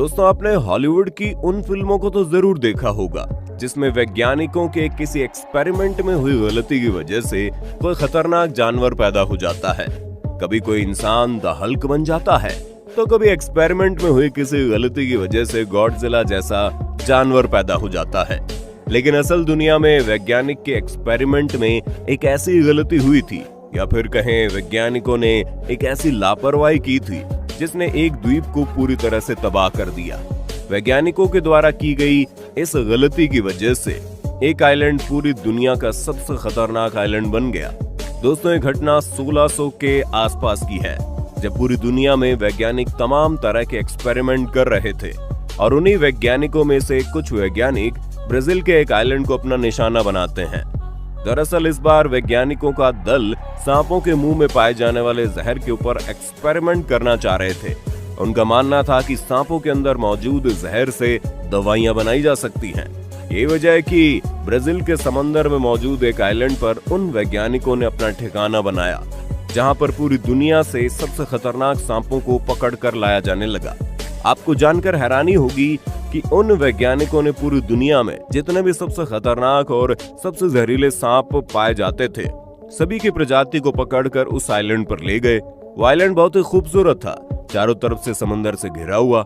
दोस्तों, आपने हॉलीवुड की उन फिल्मों को तो जरूर देखा होगा जिसमें वैज्ञानिकों के किसी एक्सपेरिमेंट में हुई गलती की वजह से कोई खतरनाक जानवर पैदा हो जाता है। कभी कोई इंसान द हल्क बन जाता है, तो कभी एक्सपेरिमेंट में हुई किसी गलती की वजह से गॉडजिला जैसा जानवर पैदा हो जाता है। लेकिन असल दुनिया में वैज्ञानिक के एक्सपेरिमेंट में एक ऐसी गलती हुई थी, या फिर कहें वैज्ञानिकों ने एक ऐसी लापरवाही की थी जिसने एक द्वीप को पूरी तरह से तबाह कर दिया। वैज्ञानिकों के द्वारा की गई इस गलती की वजह से एक आइलैंड पूरी दुनिया का सबसे खतरनाक आइलैंड बन गया। दोस्तों, ये घटना 1600 के आसपास की है, जब पूरी दुनिया में वैज्ञानिक तमाम तरह के एक्सपेरिमेंट कर रहे थे और उन्हीं वैज्ञानिकों में से कुछ वैज्ञानिक ब्राजील के एक आइलैंड को अपना निशाना बनाते हैं। दरअसल इस बार वैज्ञानिकों का दल सांपों के मुंह में पाए जाने वाले जहर के ऊपर एक्सपेरिमेंट करना चाह रहे थे। उनका मानना था कि सांपों के अंदर मौजूद जहर से दवाइयां बनाई जा सकती हैं। ये वजह है कि ब्राजील के समंदर में मौजूद एक आइलैंड पर उन वैज्ञानिकों ने अपना ठिकाना बनाया, जहां पर पूरी दुनिया से सबसे खतरनाक सांपों को पकड़ कर लाया जाने लगा। आपको जानकर हैरानी होगी कि उन वैज्ञानिकों ने पूरी दुनिया में जितने भी सबसे खतरनाक और सबसे जहरीले सांप पाए जाते थे, सभी की प्रजाति को पकड़कर उस आइलैंड पर ले गए। वो आइलैंड बहुत ही खूबसूरत था, चारों तरफ से समंदर से घिरा हुआ,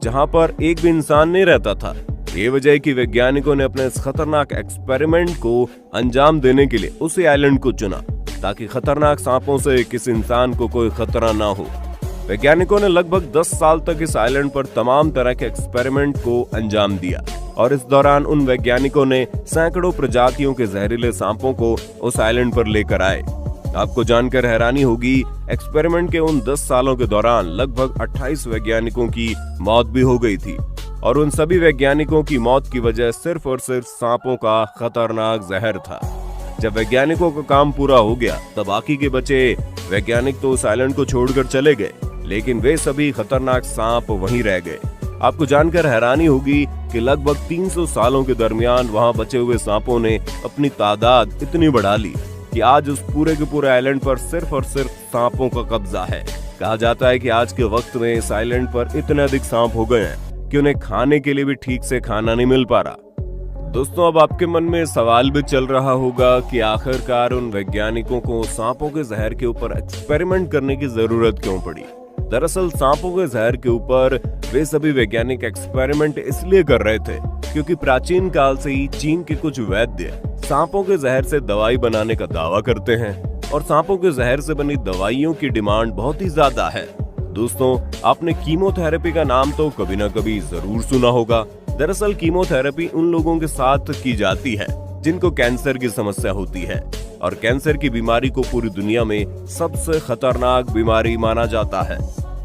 जहां पर एक भी इंसान नहीं रहता था। ये वजह है कि वैज्ञानिकों ने अपने इस खतरनाक एक्सपेरिमेंट को अंजाम देने के लिए उसी आइलैंड को चुना, ताकि खतरनाक सांपों से किसी इंसान को कोई खतरा ना हो। वैज्ञानिकों ने लगभग 10 साल तक इस आइलैंड पर तमाम तरह के एक्सपेरिमेंट को अंजाम दिया और इस दौरान उन वैज्ञानिकों ने सैकड़ों प्रजातियों के जहरीले सांपों को उस आइलैंड पर लेकर आए। आपको जानकर हैरानी होगी, एक्सपेरिमेंट के उन 10 सालों के दौरान लगभग 28 वैज्ञानिकों की मौत भी हो गई थी, और उन सभी वैज्ञानिकों की मौत की वजह सिर्फ और सिर्फ सांपों का खतरनाक जहर था। जब वैज्ञानिकों का काम पूरा हो गया, तब बाकी के बचे वैज्ञानिक तो उस आइलैंड को छोड़कर चले गए, लेकिन वे सभी खतरनाक सांप वहीं रह गए। आपको जानकर हैरानी होगी कि लगभग 300 सालों के दरमियान वहां बचे हुए सांपों ने अपनी तादाद इतनी बढ़ा ली कि आज उस पूरे के पूरे आइलैंड पर सिर्फ और सिर्फ सांपों का कब्जा है। कहा जाता है कि आज के वक्त में इस आइलैंड पर इतने अधिक सांप हो गए हैं कि उन्हें खाने के लिए भी ठीक से खाना नहीं मिल पा रहा। दोस्तों, अब आपके मन में सवाल भी चल रहा होगा कि आखिरकार उन वैज्ञानिकों को सांपों के जहर के ऊपर एक्सपेरिमेंट करने की जरूरत क्यों पड़ी। दरअसल सांपों के जहर के ऊपर वे सभी वैज्ञानिक एक्सपेरिमेंट इसलिए कर रहे थे क्योंकि प्राचीन काल से ही चीन के कुछ वैद्य सांपों के जहर से दवाई बनाने का दावा करते हैं, और सांपों के जहर से बनी दवाइयों की डिमांड बहुत ही ज्यादा है। दोस्तों, आपने कीमोथेरेपी का नाम तो कभी ना कभी जरूर सुना होगा। दरअसल कीमोथेरेपी उन लोगों के साथ की जाती है जिनको कैंसर की समस्या होती है, और कैंसर की बीमारी को पूरी दुनिया में सबसे खतरनाक बीमारी माना जाता है।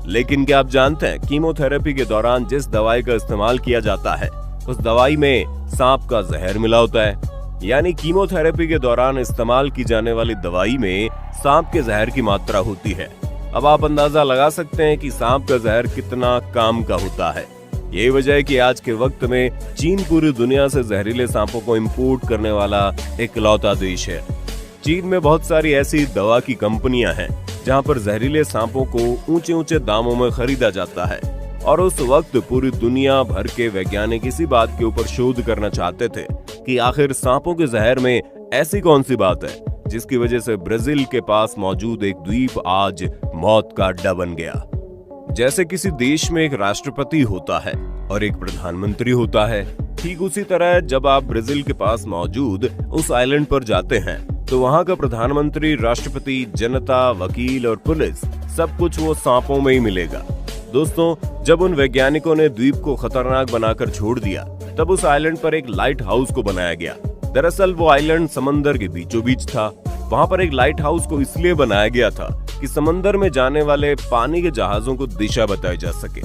लेकिन क्या आप जानते हैं, कीमोथेरेपी के दौरान जिस दवाई का इस्तेमाल किया जाता है, उस दवाई में सांप का जहर मिला होता है। यानी कीमोथेरेपी के दौरान इस्तेमाल की जाने वाली दवाई में सांप के जहर की मात्रा होती है। अब आप अंदाजा लगा सकते हैं कि सांप का जहर कितना काम का होता है। यही वजह है कि आज के वक्त में चीन पूरी दुनिया से जहरीले सांपों को इंपोर्ट करने वाला इकलौता देश है। चीन में बहुत सारी ऐसी दवा की कंपनियां हैं जहां पर जहरीले सांपों को ऊंचे ऊंचे दामों में खरीदा जाता है, और उस वक्त पूरी दुनिया भर के वैज्ञानिक इसी बात के ऊपर शोध करना चाहते थे कि आखिर सांपों के जहर में ऐसी कौन सी बात है जिसकी वजह से ब्राजील के पास मौजूद एक द्वीप आज मौत का अड्डा बन गया। जैसे किसी देश में एक राष्ट्रपति होता है और एक प्रधानमंत्री होता है, ठीक उसी तरह जब आप ब्राजील के पास मौजूद उस आइलैंड पर जाते हैं तो वहां का प्रधानमंत्री, राष्ट्रपति, जनता, वकील और पुलिस सब कुछ वो सांपों में ही मिलेगा। दोस्तों, जब उन वैज्ञानिकों ने द्वीप को खतरनाक बनाकर छोड़ दिया, तब उस आइलैंड पर एक लाइट हाउस को बनाया गया। दरअसल वो आइलैंड समंदर के बीचों बीच था। वहां पर एक लाइट हाउस को इसलिए बनाया गया था कि समंदर में जाने वाले पानी के जहाजों को दिशा बताई जा सके।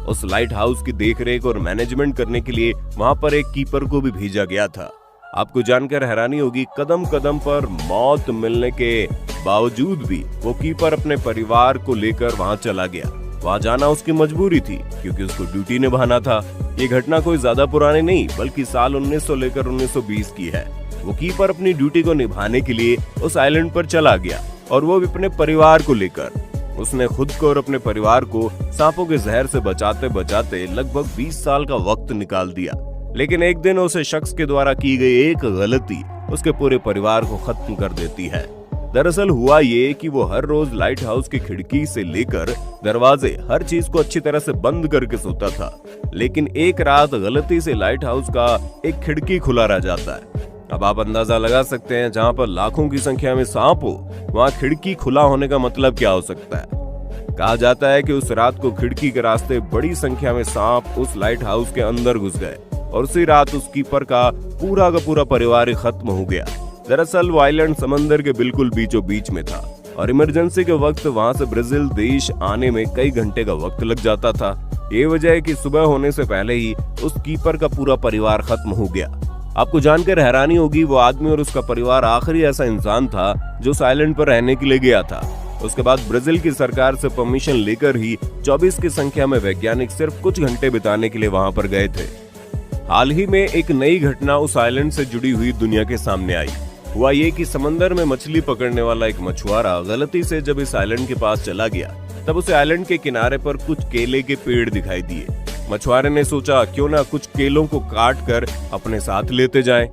उस लाइट हाउस की देखरेख और मैनेजमेंट करने के लिए वहां पर एक कीपर को भी भेजा गया था। आपको जानकर हैरानी होगी, कदम कदम पर मौत मिलने के बावजूद भी वो कीपर अपने परिवार को लेकर वहां चला गया। वहां जाना उसकी मजबूरी थी क्योंकि उसको ड्यूटी निभाना था। ये घटना कोई ज्यादा पुरानी नहीं बल्कि साल 1900 लेकर 1920 की है। वो कीपर अपनी ड्यूटी को निभाने के लिए उस आइलैंड पर चला गया, और वो भी अपने परिवार को लेकर। उसने खुद को और अपने परिवार को सांपों के जहर से बचाते बचाते लगभग 20 साल का वक्त निकाल दिया, लेकिन एक दिन उस शख्स के द्वारा की गई एक गलती उसके पूरे परिवार को खत्म कर देती है। दरअसल हुआ ये कि वो हर रोज लाइट हाउस की खिड़की से लेकर दरवाजे हर चीज को अच्छी तरह से बंद करके सोता था, लेकिन एक रात गलती से लाइट हाउस का एक खिड़की खुला रह जाता है। अब आप अंदाजा लगा सकते हैं, जहां पर लाखों की संख्या में सांप हो, वहां खिड़की खुला होने का मतलब क्या हो सकता है। कहा जाता है कि उस रात को खिड़की के रास्ते बड़ी संख्या में सांप उस लाइट हाउस के अंदर घुस गए और उसी रात उस कीपर का पूरा परिवार ही खत्म हो गया। दरअसल वो आइलैंड समंदर के बिल्कुल बीचों बीच में था और इमरजेंसी के वक्त वहां से ब्राजील देश आने में कई घंटे का वक्त लग जाता था। ये वजह है कि सुबह होने से पहले ही उस कीपर का पूरा परिवार खत्म हो गया। आपको जानकर हैरानी होगी, वो आदमी और उसका परिवार आखिरी ऐसा इंसान था जो उस आइलैंड पर रहने के लिए गया था। उसके बाद ब्राजील की सरकार से परमिशन लेकर ही 24 की संख्या में वैज्ञानिक सिर्फ कुछ घंटे बिताने के लिए वहां पर गए थे। हाल ही में एक नई घटना उस आइलैंड से जुड़ी हुई दुनिया के सामने आई। हुआ ये कि समंदर में मछली पकड़ने वाला एक मछुआरा गलती से जब इस आइलैंड के पास चला गया, तब उसे आइलैंड के किनारे पर कुछ केले के पेड़ दिखाई दिए। मछुआरे ने सोचा क्यों ना कुछ केलों को काट कर अपने साथ लेते जाएं।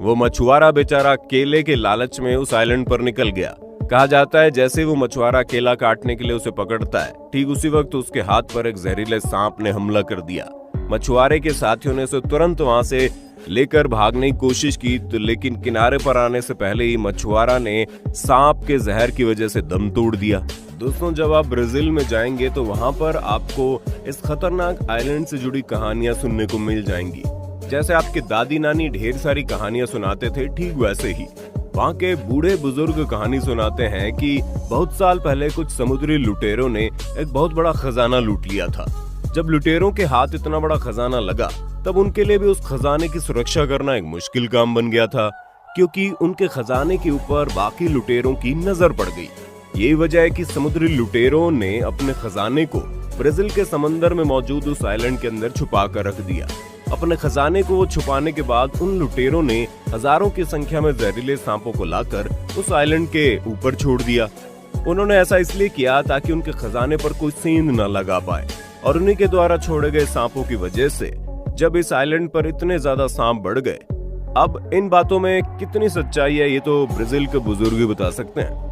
वो मछुआरा बेचारा केले के लालच में उस आइलैंड पर निकल गया। कहा जाता है जैसे वो मछुआरा केला काटने के लिए उसे पकड़ता है, ठीक उसी वक्त उसके हाथ पर एक जहरीले सांप ने हमला कर दिया। मछुआरे के साथियों ने उसे तुरंत वहां से लेकर भागने की कोशिश की, लेकिन किनारे पर आने से पहले ही मछुआरा ने सांप के जहर की वजह से दम तोड़ दिया। दोस्तों, जब आप ब्राजील में जाएंगे तो वहां पर आपको इस खतरनाक आइलैंड से जुड़ी कहानियां सुनने को मिल जाएंगी। जैसे आपके दादी नानी ढेर सारी कहानियां सुनाते थे, ठीक वैसे ही वहां के बूढ़े बुजुर्ग कहानी सुनाते हैं कि बहुत साल पहले कुछ समुद्री लुटेरों ने एक बहुत बड़ा खजाना लूट लिया था। जब लुटेरों के हाथ इतना बड़ा खजाना लगा, तब उनके लिए भी उस खजाने की सुरक्षा करना एक मुश्किल काम बन गया था, क्योंकि उनके खजाने के ऊपर बाकी लुटेरों की नजर पड़ गई। यही वजह है कि समुद्री लुटेरों ने अपने खजाने को ब्राजील के समंदर में मौजूद उस आइलैंड के अंदर छुपा कर रख दिया। अपने खजाने को वो छुपाने के बाद उन लुटेरों ने हजारों की संख्या में जहरीले सांपों को लाकर उस आइलैंड के ऊपर छोड़ दिया। उन्होंने ऐसा इसलिए किया ताकि उनके खजाने पर कोई सेंध न लगा पाए, और उन्हीं के द्वारा छोड़े गए सांपों की वजह से जब इस आइलैंड पर इतने ज्यादा सांप बढ़ गए। अब इन बातों में कितनी सच्चाई है ये तो ब्राजील के बुजुर्ग ही बता सकते हैं,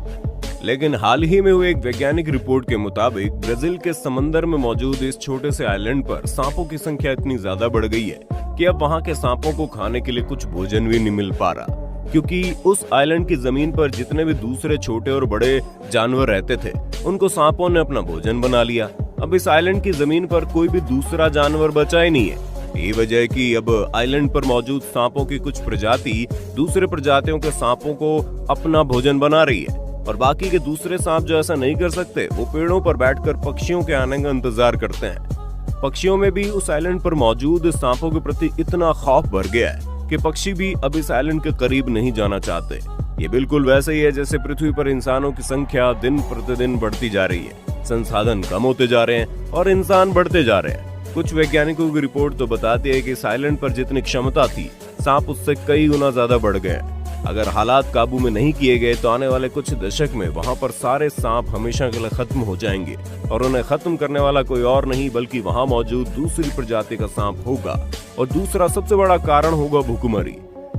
लेकिन हाल ही में हुई एक वैज्ञानिक रिपोर्ट के मुताबिक ब्राजील के समंदर में मौजूद इस छोटे से आइलैंड पर सांपों की संख्या इतनी ज्यादा बढ़ गई है कि अब वहां के सांपों को खाने के लिए कुछ भोजन भी नहीं मिल पा रहा, क्योंकि उस आइलैंड की जमीन पर जितने भी दूसरे छोटे और बड़े जानवर रहते थे, उनको सांपों ने अपना भोजन बना लिया। अब इस आइलैंड की जमीन पर कोई भी दूसरा जानवर बचा ही नहीं है। ये वजह है कि अब आइलैंड पर मौजूद सांपों की कुछ प्रजाति दूसरे प्रजातियों के सांपों को अपना भोजन बना रही है, और बाकी के दूसरे सांप जो ऐसा नहीं कर सकते, वो पेड़ों पर बैठकर पक्षियों के आने का इंतजार करते हैं। पक्षियों में भी उस आइलैंड पर मौजूद सांपों के प्रति इतना खौफ भर गया है कि पक्षी भी अब इस आइलैंड के करीब नहीं जाना चाहते। ये बिल्कुल वैसे ही है जैसे पृथ्वी पर इंसानों की संख्या दिन प्रतिदिन बढ़ती जा रही है, संसाधन कम होते जा रहे हैं और इंसान बढ़ते जा रहे हैं। कुछ वैज्ञानिकों की रिपोर्ट तो बताती है कि इस आइलैंड पर जितनी क्षमता थी, सांप उससे कई गुना ज्यादा बढ़ गए। अगर हालात काबू में नहीं किए गए तो आने वाले कुछ दशक में वहां पर सारे सांप हमेशा के लिए खत्म हो जाएंगे, और उन्हें खत्म करने वाला कोई और नहीं बल्कि वहां मौजूद दूसरी प्रजाति का सांप होगा। और दूसरा सबसे बड़ा कारण होगा भुखमरी।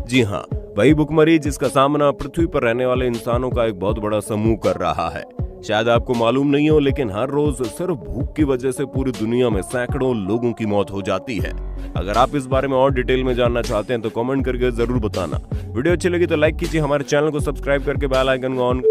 जी हाँ, वही भुखमरी जिसका सामना पृथ्वी पर रहने वाले इंसानों का एक बहुत बड़ा समूह कर रहा है। शायद आपको मालूम नहीं हो, लेकिन हर रोज सिर्फ भूख की वजह से पूरी दुनिया में सैकड़ों लोगों की मौत हो जाती है। अगर आप इस बारे में और डिटेल में जानना चाहते हैं तो कमेंट करके जरूर बताना। वीडियो अच्छी लगी तो लाइक कीजिए, हमारे चैनल को सब्सक्राइब करके बेल आइकन को ऑन